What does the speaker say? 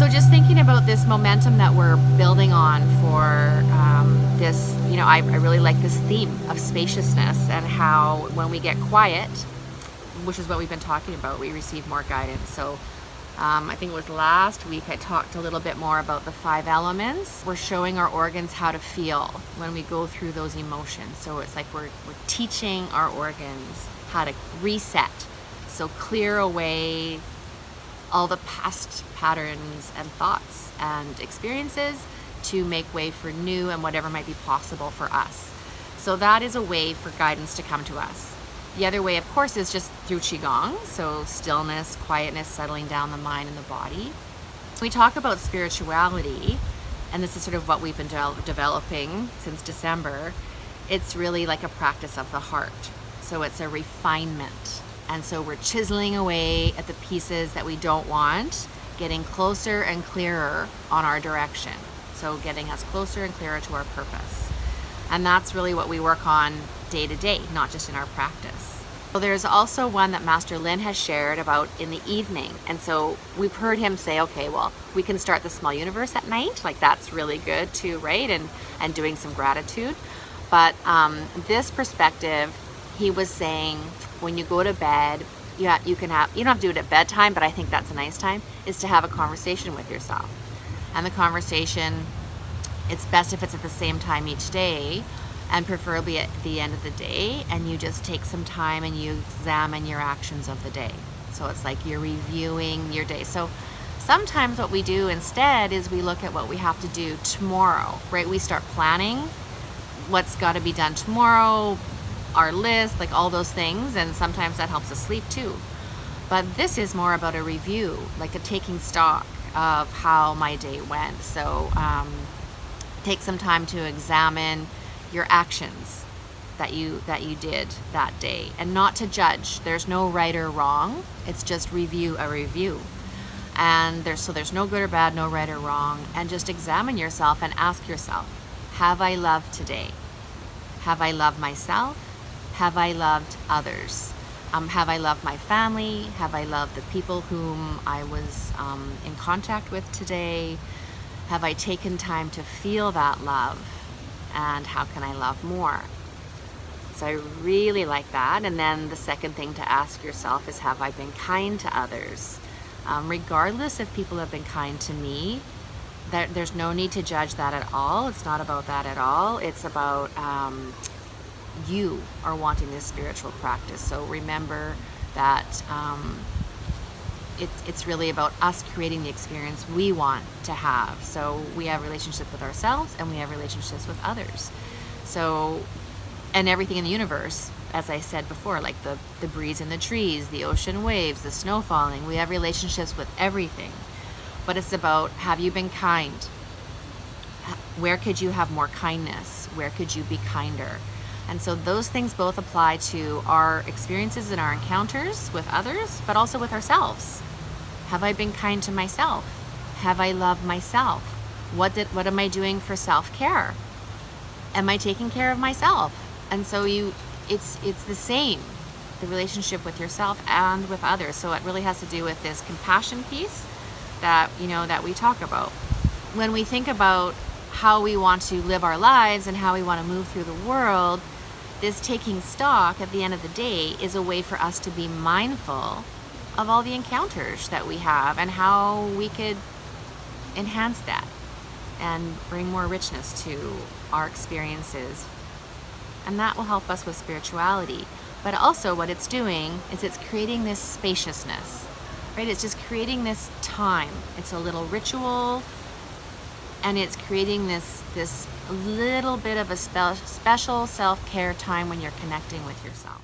So just thinking about this momentum that we're building on for this, I really like this theme of spaciousness and how when we get quiet, which is what we've been talking about, we receive more guidance. So I think it was last week I talked a little bit more about the 5 elements. We're showing our organs how to feel when we go through those emotions. So it's like we're teaching our organs how to reset. So clear away all the past patterns and thoughts and experiences to make way for new and whatever might be possible for us. So that is a way for guidance to come to us. The other way, of course, is just through Qigong. So stillness, quietness, settling down the mind and the body. We talk about spirituality, and this is sort of what we've been developing since December. It's really like a practice of the heart. So it's a refinement. And so we're chiseling away at the pieces that we don't want, getting closer and clearer on our direction. So getting us closer and clearer to our purpose. And that's really what we work on day to day, not just in our practice. So there's also one that Master Lin has shared about in the evening. And so we've heard him say, okay, well, we can start the small universe at night. Like that's really good too, right? And doing some gratitude. But this perspective, he was saying, when you go to bed, you don't have to do it at bedtime, but I think that's a nice time, is to have a conversation with yourself. And the conversation, it's best if it's at the same time each day, and preferably at the end of the day, and you just take some time and you examine your actions of the day. So it's like you're reviewing your day. So sometimes what we do instead is we look at what we have to do tomorrow, right? We start planning what's got to be done tomorrow, our list, like all those things, and sometimes that helps us sleep too. But this is more about a review, like a taking stock of how my day went. So take some time to examine your actions that you did that day, and not to judge. There's no right or wrong. It's just a review. And there's no good or bad, no right or wrong. And just examine yourself and ask yourself, have I loved today? Have I loved myself? Have I loved others? Have I loved my family? Have I loved the people whom I was in contact with today? Have I taken time to feel that love? And how can I love more? So I really like that. And then the second thing to ask yourself is, have I been kind to others? Regardless if people have been kind to me, there's no need to judge that at all. It's not about that at all. It's about you are wanting this spiritual practice. So remember that it's really about us creating the experience we want to have. So we have relationships with ourselves and we have relationships with others. So, and everything in the universe, as I said before, like the breeze in the trees, the ocean waves, the snow falling, we have relationships with everything. But it's about, have you been kind? Where could you have more kindness? Where could you be kinder? And so those things both apply to our experiences and our encounters with others, but also with ourselves. Have I been kind to myself? Have I loved myself? What am I doing for self-care? Am I taking care of myself? And so it's the same, the relationship with yourself and with others. So it really has to do with this compassion piece that we talk about. When we think about how we want to live our lives and how we want to move through the world, this taking stock at the end of the day is a way for us to be mindful of all the encounters that we have and how we could enhance that and bring more richness to our experiences. And that will help us with spirituality. But also what it's doing is it's creating this spaciousness, right? It's just creating this time. It's a little ritual, and it's creating this little bit of a special self-care time when you're connecting with yourself.